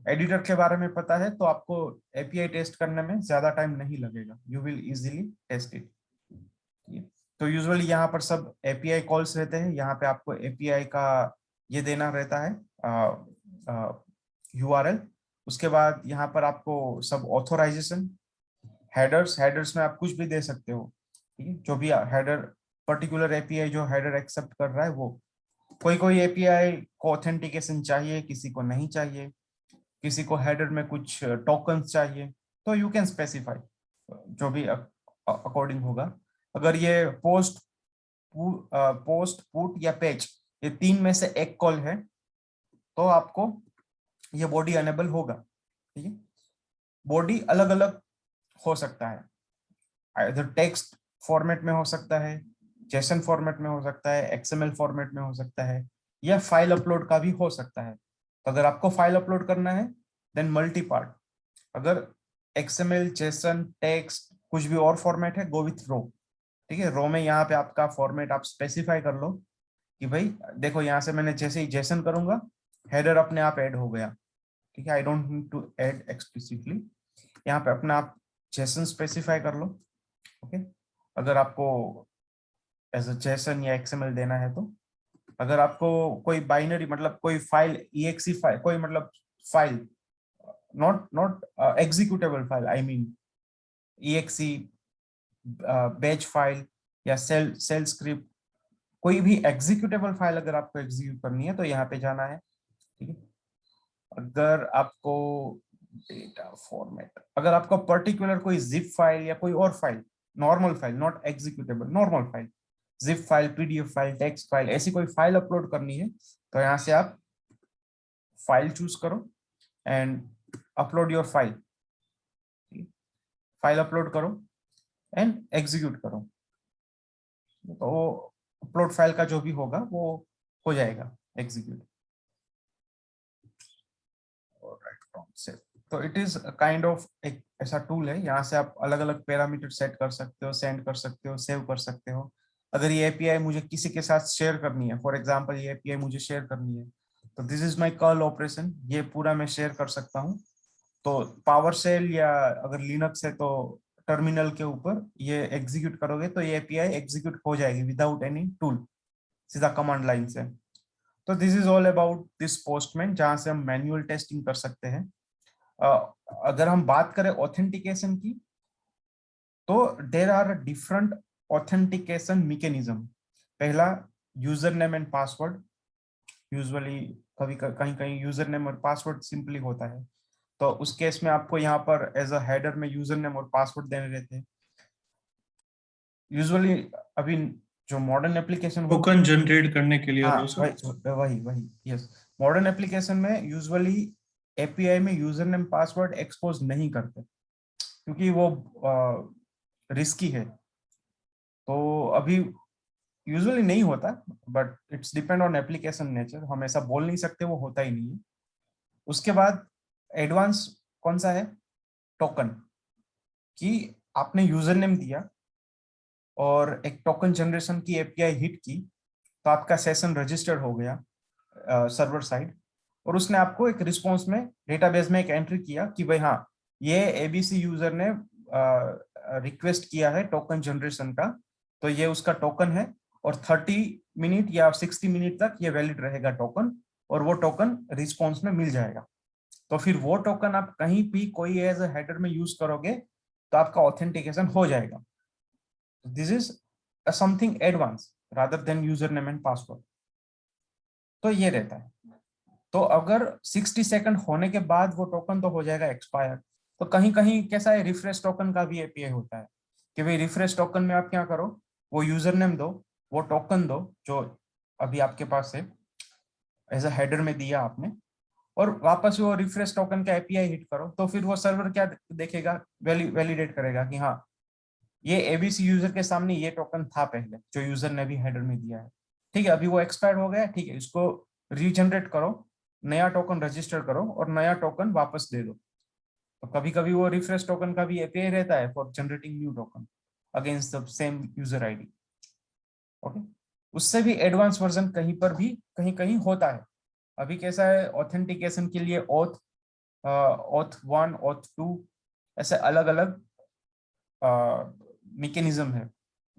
एडिटर के बारे में पता है तो आपको एपीआई टेस्ट करने में ज्यादा टाइम नहीं लगेगा, you will easily test it. तो यूजुअली यहाँ पर सब एपीआई कॉल्स रहते हैं, यहाँ पे आपको एपीआई का ये देना रहता है यूआरएल। उसके बाद यहाँ पर आपको सब ऑथोराइजेशन, हेडर्स में आप कुछ भी दे सकते हो। ठीक है, जो भी हेडर पर्टिकुलर एपीआई जो हेडर एक्सेप्ट कर रहा है वो, कोई एपीआई को ऑथेंटिकेशन चाहिए, किसी को नहीं चाहिए, किसी को हेडर में कुछ टोकन्स चाहिए, तो यू कैन स्पेसिफाई जो भी अकॉर्डिंग होगा। अगर ये पोस्ट पुट या पेज ये तीन में से एक कॉल है तो आपको ये बॉडी अनेबल होगा। ठीक है, बॉडी अलग अलग हो सकता है, इधर टेक्स्ट फॉर्मेट में हो सकता है, जेसन फॉर्मेट में हो सकता है, एक्सएमएल फॉर्मेट में हो सकता है, या फाइल अपलोड का भी हो सकता है। तो अगर आपको फाइल अपलोड करना है देन मल्टी पार्ट, अगर XML, JSON, टेक्स्ट कुछ भी और फॉर्मेट है, गो विथ रो। ठीक है, रो में यहाँ पे आपका फॉर्मेट आप स्पेसिफाई कर लो कि भाई देखो यहाँ से मैंने जैसे ही जेसन करूंगा हेडर अपने आप ऐड हो गया। ठीक है, I don't need to add explicitly, यहाँ पे अपना आप जेसन स्पेसिफाई कर लो। ओके, अगर आपको एज अ जेसन या XML देना है तो, अगर आपको कोई बाइनरी मतलब कोई फाइल exe फाइल, कोई मतलब file, not executable file, I mean exe batch file या सेल स्क्रिप्ट, कोई भी एग्जीक्यूटेबल फाइल अगर आपको एग्जीक्यूट करनी है तो यहाँ पे जाना है। ठीक है, अगर आपको डेटा फॉर्मेट, अगर आपको पर्टिकुलर कोई जिप फाइल या कोई और file, normal file, not executable, normal file, zip file, PDF file, text file, ऐसी कोई फाइल अपलोड करनी है तो यहाँ से आप फाइल चूज करो and upload your file. File upload करो एंड एग्जीक्यूट करो, तो अपलोड फाइल का जो भी होगा वो हो जाएगा एग्जीक्यूट। तो इट इज काइंड ऑफ एक ऐसा टूल है, यहाँ से आप अलग अलग पैरामीटर सेट कर सकते हो, सेंड कर सकते हो, सेव कर सकते हो। अगर ये API मुझे किसी के साथ शेयर करनी है, फॉर एग्जांपल ये API मुझे शेयर करनी है, तो this is my curl operation, ये पूरा मैं शेयर कर सकता हूँ। तो पावर शेल या अगर लिनक्स है तो टर्मिनल के ऊपर ये एग्जीक्यूट करोगे तो ये API एग्जीक्यूट हो जाएगी विदाउट एनी टूल, सीधा कमांड लाइन से। तो this is all about this postman, जहां से हम मैन्युअल टेस्टिंग कर सकते हैं। अगर हम बात करें ऑथेंटिकेशन की, तो there are different authentication mechanism. पहला, username and password, usually कभी कहीं कहीं यूजर नेम और पासवर्ड सिंपली होता है, तो उस केस में आपको यहाँ पर एज अ हेडर में यूजर नेम और पासवर्ड देने रहते हैं यूजुअली। अभी जो मॉडर्न एप्लीकेशन टोकन जनरेट करने के लिए, हाँ वो सब। वही वही वही यस, मॉडर्न एप्लीकेशन में यूजुअली API में यूजर नेम पासवर्ड एक्सपोज नहीं करते क्योंकि वो रिस्की है। तो अभी यूजुअली नहीं होता, but it's depend on application nature, हम ऐसा बोल नहीं सकते वो होता ही नहीं है। उसके बाद एडवांस कौन सा है, टोकन, कि आपने यूजर नेम दिया और एक टोकन जनरेशन की API हिट की, तो आपका सेशन रजिस्टर्ड हो गया सर्वर साइड, और उसने आपको एक रिस्पॉन्स में डेटाबेस में एक एंट्री किया कि भाई हाँ, ये ABC यूजर ने रिक्वेस्ट किया है टोकन जनरेशन का, तो ये उसका टोकन है, और 30 मिनट या 60 मिनट तक ये वैलिड रहेगा टोकन, और वो टोकन रिस्पॉन्स में मिल जाएगा। तो फिर वो टोकन आप कहीं भी कोई एज अ हेडर में यूज करोगे तो आपका ऑथेंटिकेशन हो जाएगा। This is something advance rather than user name and password. तो ये रहता है। तो अगर 60 सेकंड होने के बाद वो टोकन तो हो जाएगा एक्सपायर, तो कहीं कहीं कैसा है, रिफ्रेश टोकन का भी API होता है कि भाई रिफ्रेश टोकन में आप क्या करो, वो यूजर नेम दो, वो टोकन दो जो अभी आपके पास है, एज अ हेडर में दिया आपने, और वापस वो रिफ्रेश टोकन का API हिट करो, तो फिर वो सर्वर क्या देखेगा, वैलिडेट करेगा कि हाँ, ये ABC यूजर के सामने ये टोकन था पहले जो यूजर ने भी हेडर में दिया है। ठीक है, अभी वो एक्सपायर्ड हो गया, ठीक है, इसको रीजनरेट करो, नया टोकन रजिस्टर करो और नया टोकन वापस दे दो। तो कभी कभी वो रिफ्रेश टोकन का भी API रहता है for generating new token against the same user ID। Okay, उससे भी एडवांस वर्जन कहीं पर भी कहीं कहीं होता है। अभी कैसा है, ऑथेंटिकेशन के लिए OAuth 1, OAuth 2, ऐसे अलग अलग मैकेनिज्म है।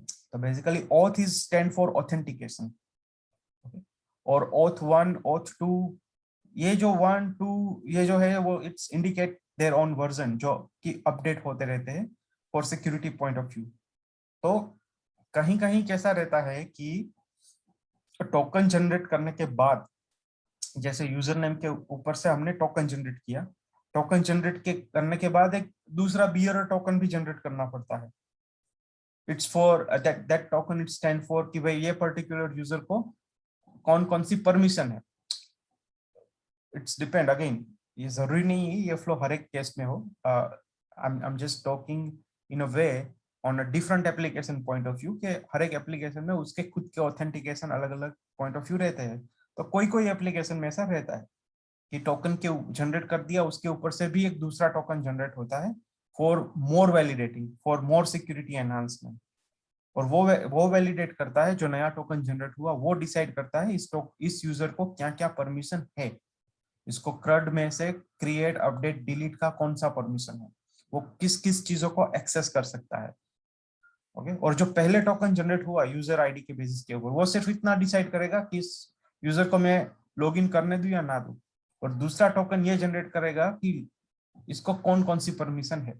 तो basically OAuth is stand for authentication, और OAuth 1, OAuth 2, ये जो 1, 2 ये जो है वो it's indicate their own version जो कि अपडेट होते रहते हैं for security point of view. तो कहीं कहीं कैसा रहता है कि टोकन जनरेट करने के बाद, जैसे यूजर नेम के ऊपर से हमने टोकन जनरेट किया, टोकन जनरेट के करने के बाद एक दूसरा बियरर टोकन भी जनरेट करना पड़ता है। It's for that token, it stand for कि भाई ये पर्टिकुलर यूजर को कौन कौन सी परमिशन है। इट्स डिपेंड अगेन, ये जरूरी नहीं है ये फ्लो हर एक केस में हो। I am just talking in a way on a different application point of view, के हर एक एप्लीकेशन में उसके खुद के ऑथेंटिकेशन अलग अलग पॉइंट ऑफ व्यू रहते हैं, तो कोई कोई एप्लीकेशन में ऐसा रहता है। कि टोकन के जनरेट कर दिया, उसके ऊपर से भी एक दूसरा टोकन जनरेट होता है for more validating, for more security enhancement. और वो वैलिडेट करता है, जो नया टोकन जनरेट हुआ वो डिसाइड करता है इस यूजर को क्या क्या परमिशन है, इसको क्रड में से क्रिएट अपडेट डिलीट का कौन सा परमिशन है, वो किस किस चीजों को एक्सेस कर सकता है। ओके, और जो पहले टोकन जनरेट हुआ यूजर आईडी के बेसिस के ऊपर, वो सिर्फ इतना डिसाइड करेगा कि इस यूजर को मैं लॉगिन करने दूं या ना दूं। और दूसरा टोकन ये जनरेट करेगा कि इसको कौन कौन सी परमिशन है।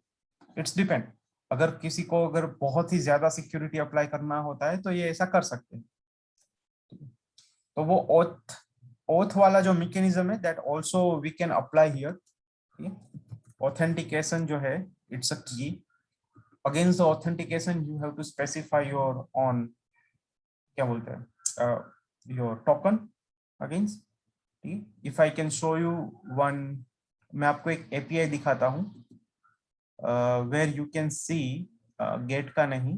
इट्स डिपेंड, अगर किसी को अगर बहुत ही ज्यादा सिक्योरिटी अप्लाई करना होता है तो ये ऐसा कर सकते हैं। तो वो ओथ वाला जो मैकेनिज्म है, that also we can apply here. Authentication जो है, it's a key. Against the authentication you have to specify your own, क्या बोलते हैं, your token against. If I can show you one, मैं आपको एक एपीआई दिखाता हूँ where you can see, get का नहीं,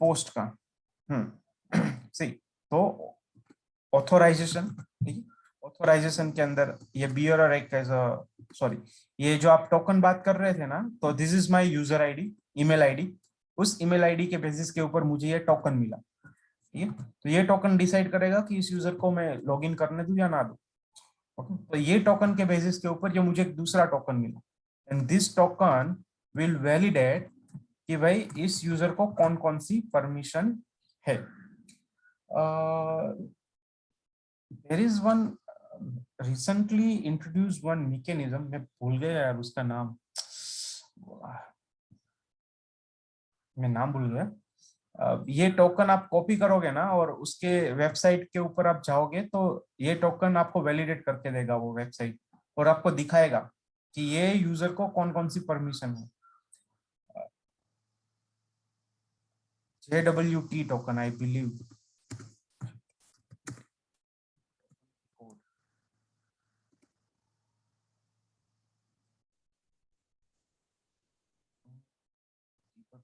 पोस्ट का। सी, तो ऑथोराइजेशन, ठीक है, ऑथोराइजेशन के अंदर ये बियरर एक सॉरी, ये जो आप टोकन बात कर रहे थे ना, तो this is my user ID, email ID. उस ईमेल आईडी के बेसिस के ऊपर मुझे ये टोकन मिला, ठीक है। तो ये टोकन डिसाइड करेगा कि इस यूजर को मैं लॉगिन करने दूं या ना दूं। ओके, तो ये टोकन के बेसिस के ऊपर जो मुझे एक दूसरा टोकन मिला, and this token will validate कि भाई इस यूजर को कौन कौन सी परमिशन है। There is one recently introduce one mechanism, मैं भूल गया यार उसका नाम, मैं नाम भूल गया। ये टोकन आप कॉपी करोगे ना और उसके वेबसाइट के ऊपर आप जाओगे, तो ये टोकन आपको वैलिडेट करके देगा वो वेबसाइट, और आपको दिखाएगा कि ये यूजर को कौन कौन सी परमिशन है। JWT token, I believe.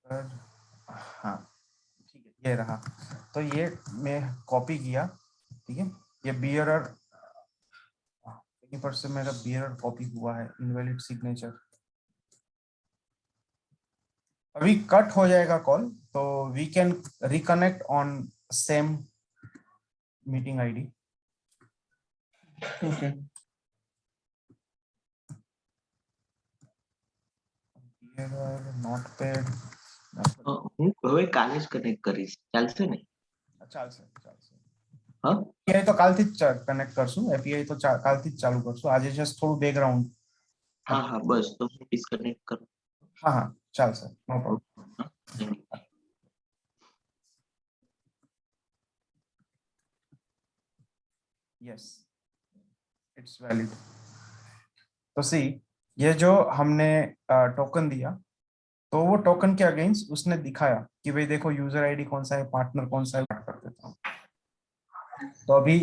हाँ, ठीक है, ये रहा। तो ये मैं कॉपी किया, ठीक है। ये बियरर, कहीं पर से मेरा बियरर कॉपी हुआ है, इनवैलिड सिग्नेचर। अभी कट हो जाएगा कॉल, तो we can reconnect on same meeting ID. Okay. Notepad, હું હવે કાલે જ કનેક્ટ કરીશ, ચાલશે ને? ચાલશે ચાલશે। હા એપીઆઈ તો કાલથી જ કનેક્ટ કરશું, એપીઆઈ તો કાલથી જ ચાલુ કરશું, આજે જસ્ટ થોડું બેકગ્રાઉન્ડ। હા હા બસ તો હું ડિસ્કનેક્ટ કરું। હા હા ચાલશે, નો પ્રોબ્લેમ। હા, thank you. Yes, it's valid. तो सी, ये जो हमने टोकन दिया, तो वो टोकन के अगेंस्ट उसने दिखाया कि भाई देखो यूजर आईडी कौन सा है, पार्टनर कौन सा है, कर देता हूँ। तो अभी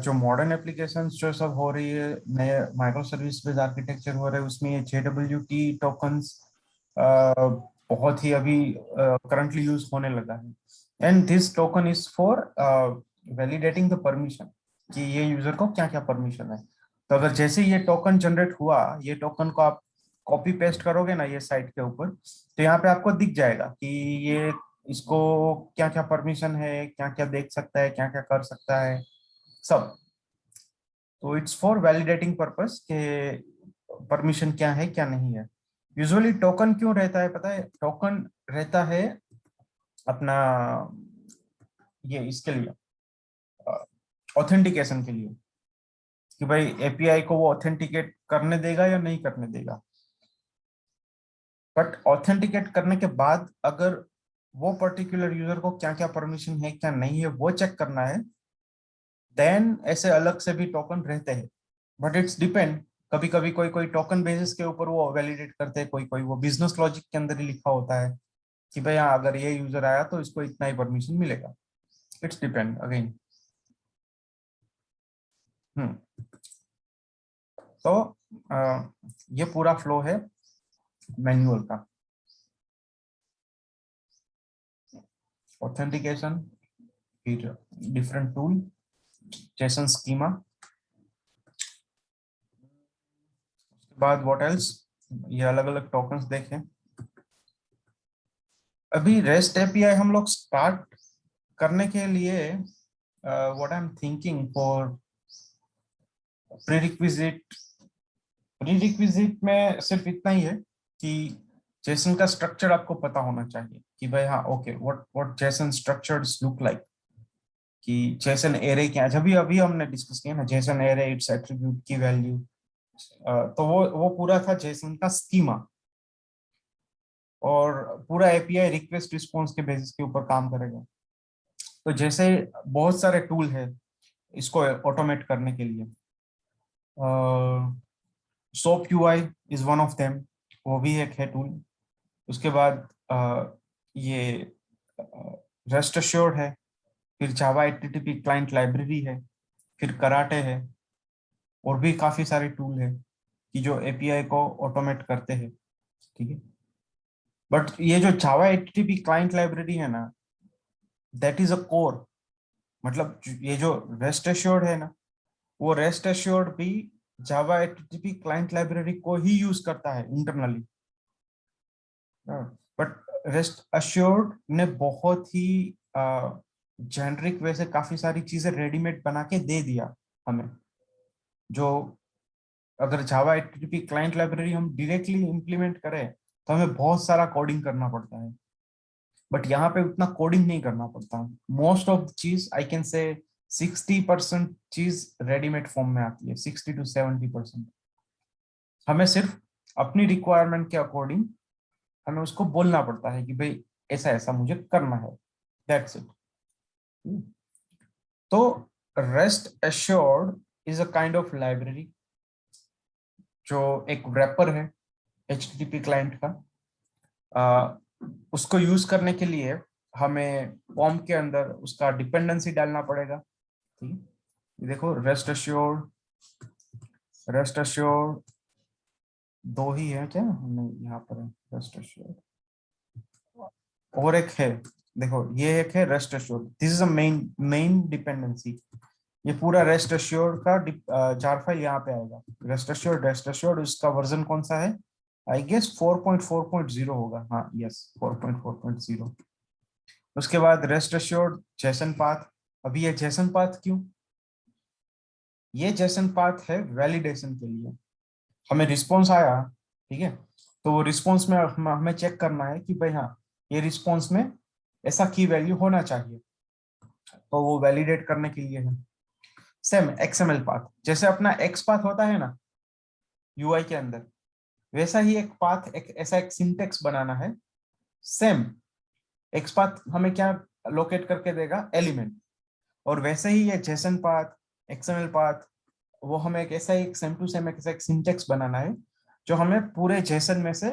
जो मॉडर्न एप्लीकेशंस जो सब हो रही है, नए माइक्रो सर्विस बेस्ड आर्किटेक्चर हो रहे हैं, उसमें ये JWT टोकन्स बहुत ही अभी करंटली यूज होने लगा है। And this token is for validating the permission, कि ये यूजर को क्या क्या परमिशन है। तो अगर जैसे ये टोकन जनरेट हुआ, ये टोकन को आप कॉपी पेस्ट करोगे ना ये साइट के ऊपर, तो यहाँ पे आपको दिख जाएगा कि ये इसको क्या क्या परमिशन है, क्या क्या देख सकता है, क्या क्या कर सकता है, सब। तो इट्स फॉर वैलिडेटिंग पर्पस के परमिशन क्या है क्या नहीं है। यूजुअली टोकन क्यों रहता है पता है? टोकन रहता है अपना ये इसके लिए, ऑथेंटिकेशन के लिए, कि भाई एपीआई को वो ऑथेंटिकेट करने देगा या नहीं करने देगा। बट ऑथेंटिकेट करने के बाद अगर वो पर्टिकुलर यूजर को क्या क्या परमिशन है क्या नहीं है वो चेक करना है, देन ऐसे अलग से भी टोकन रहते हैं। बट इट्स डिपेंड, कभी कभी कोई कोई टोकन बेसिस के ऊपर वो वैलिडेट करते हैं, कोई कोई वो बिजनेस लॉजिक के अंदर ही लिखा होता है कि भाई हाँ अगर ये यूजर आया तो इसको इतना ही परमिशन मिलेगा। It's depend again. तो ये पूरा फ्लो है मैनुअल का। ऑथेंटिकेशन, फिर डिफरेंट टूल, जेसन स्कीमा, बाद व्हाट एल्स, ये अलग अलग टोकन्स देखें। अभी रेस्ट एपीआई हम लोग स्टार्ट करने के लिए what I am thinking for prerequisite में सिर्फ इतना ही है कि जेसन का स्ट्रक्चर आपको पता होना चाहिए कि भाई हाँ okay what Jason structures look like, कि जेसन एरे क्या, जब भी अभी हमने डिस्कस किया ना जेसन एरे इट्स एट्रीब्यूट की वैल्यू, तो वो पूरा था जेसन का स्कीमा, और पूरा एपीआई रिक्वेस्ट रिस्पॉन्स के बेसिस के ऊपर काम करेगा। तो जैसे बहुत सारे टूल है इसको ऑटोमेट करने के लिए, soap UI is one of them, वो भी एक है टूल। उसके बाद ये रेस्ट अश्योर्ड है, फिर जावा एचटीटीपी क्लाइंट लाइब्रेरी है, फिर कराटे है, और भी काफी सारे टूल है कि जो एपीआई को ऑटोमेट करते हैं, ठीक है। बट ये जो जावा एचटीटीपी क्लाइंट लाइब्रेरी है ना, दैट इज अ कोर, मतलब ये जो रेस्ट एश्योर्ड है ना, वो रेस्ट एश्योर्ड भी जावा एचटीटीपी क्लाइंट लाइब्रेरी को ही यूज करता है इंटरनली। बट रेस्ट अश्योर्ड ने बहुत ही जेनरिक वैसे काफी सारी चीजें रेडीमेड बना के दे दिया हमें, जो अगर जावा एचटीटीपी क्लाइंट लाइब्रेरी हम डायरेक्टली इंप्लीमेंट करें तो हमें बहुत सारा कोडिंग करना पड़ता है, बट यहाँ पे उतना कोडिंग नहीं करना पड़ता। मोस्ट ऑफ चीज आई कैन से 60% चीज रेडीमेड फॉर्म में आती है, 60 to 70%। हमें सिर्फ अपनी रिक्वायरमेंट के अकॉर्डिंग हमें उसको बोलना पड़ता है कि भाई ऐसा ऐसा मुझे करना है, दैट्स इट। तो rest assured is a kind of library जो एक रैपर है एचटीटीपी क्लाइंट का। उसको यूज करने के लिए हमें फॉर्म के अंदर उसका डिपेंडेंसी डालना पड़ेगा, ठीक है। ये देखो रेस्ट अश्योर्ड दो ही है क्या, नहीं यहाँ पर है रेस्ट अश्योर्ड, और एक है, देखो ये एक है rest assured, this is a main dependency. ये पूरा रेस्ट अश्योर्ड का जार फाइल यहाँ पे आएगा, रेस्ट अश्योर्ड उसका वर्जन कौन सा है, आई गेस 4.4.0 होगा, हाँ यस 4.4.0। उसके बाद रेस्ट अश्योर्ड जेसन पाथ। अभी ये जेसन पाथ क्यों, ये जेसन पाथ है वैलिडेशन के लिए। हमें रिस्पॉन्स आया, ठीक है, तो वो रिस्पॉन्स में हमें चेक करना है कि भाई हाँ ये रिस्पॉन्स में ऐसा की वैल्यू होना चाहिए, तो वो वैलिडेट करने के लिए है। सेम एक्सएमएल पाथ, जैसे अपना एक्स पाथ होता है ना यूआई के अंदर, वैसा ही एक पाथ, एक ऐसा एक सिंटेक्स बनाना है। सेम एक्स पाथ हमें क्या लोकेट करके देगा, एलिमेंट, और वैसे ही ये जेसन पाथ, एक्सएमएल पाथ, वो हमें एक ऐसा एक सेम टू सेम एक सिंटेक्स बनाना है जो हमें पूरे जेसन में से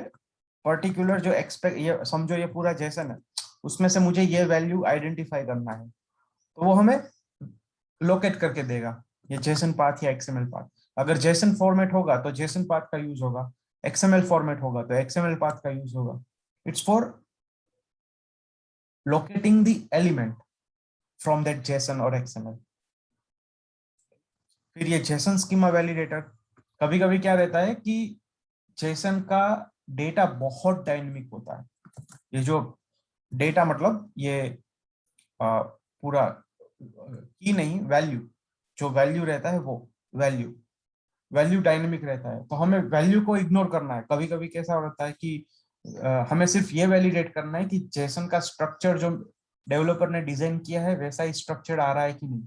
पर्टिकुलर जो एक्सपेक्ट, ये समझो ये पूरा जेसन है, उसमें से मुझे ये वैल्यू आइडेंटिफाई करना है, तो वो हमें लोकेट करके देगा, ये जेसन पाथ या एक्सएमएल पाथ। अगर जेसन फॉर्मेट होगा तो जेसन पाथ का यूज होगा, एक्सएमएल फॉर्मेट होगा तो एक्सएमएल पाथ का यूज होगा। It's for locating the element from that Jason और एक्सएमएल। फिर ये जेसन स्कीमा वैलिडेटर, कभी कभी क्या रहता है कि जेसन का डेटा बहुत डायनेमिक होता है। ये जो डेटा मतलब ये पूरा की नहीं, वैल्यू, जो वैल्यू रहता है वो वैल्यू डायनेमिक रहता है, तो हमें वैल्यू को इग्नोर करना है। कभी कभी कैसा होता है कि हमें सिर्फ ये वैलिडेट करना है कि जेसन का स्ट्रक्चर जो डेवलपर ने डिजाइन किया है वैसा ही स्ट्रक्चर आ रहा है कि नहीं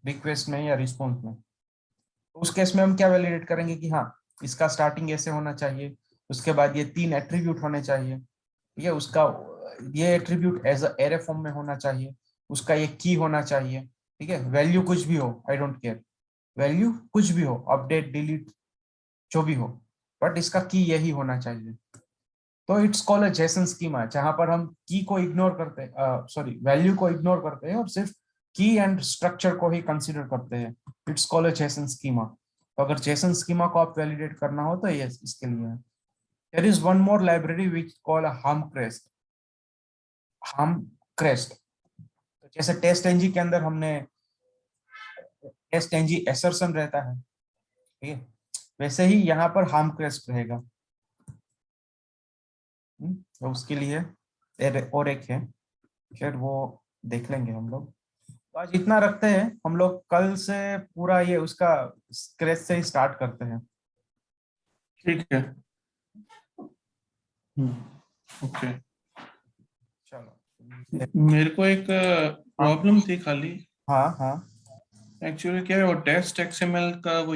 रिक्वेस्ट में या रिस्पॉन्स में। तो उस केस में हम क्या वैलिडेट करेंगे कि हाँ इसका स्टार्टिंग ऐसे होना चाहिए, उसके बाद ये 3 एट्रीब्यूट होने चाहिए, ठीक है, उसका ये attribute as a array form में होना चाहिए, उसका ये की होना चाहिए, ठीक है, वैल्यू कुछ भी हो, आई डोंट केयर, वैल्यू कुछ भी हो, अपडेट डिलीट जो भी हो, बट इसका की यही होना चाहिए। तो it's called a Jason schema, जहां पर हम की को इग्नोर करते हैं, सॉरी वैल्यू को इग्नोर करते हैं और सिर्फ की एंड स्ट्रक्चर को ही कंसीडर करते हैं। It's called a Jason schema. तो अगर जेसन स्कीमा को आप वैलिडेट करना हो तो ये इसके लिए है। There is one more library which called Hamcrest. तो जैसे टेस्ट एनजी के अंदर हमने टेस्ट एनजी एसरसन रहता है, ठीक है, वैसे ही यहाँ पर हार्म क्रेस्ट रहेगा। तो उसके लिए और एक है, खैर वो देख लेंगे हम लोग। तो आज इतना रखते हैं, हम लोग कल से पूरा ये उसका स्क्रैच से ही स्टार्ट करते हैं। ठीक है। ओके। चलो। मेरे को एक प्रॉब्लम थी खाली, हाँ हाँ एक्चुअली क्या है वो टेस्ट एक्सएमएल का वो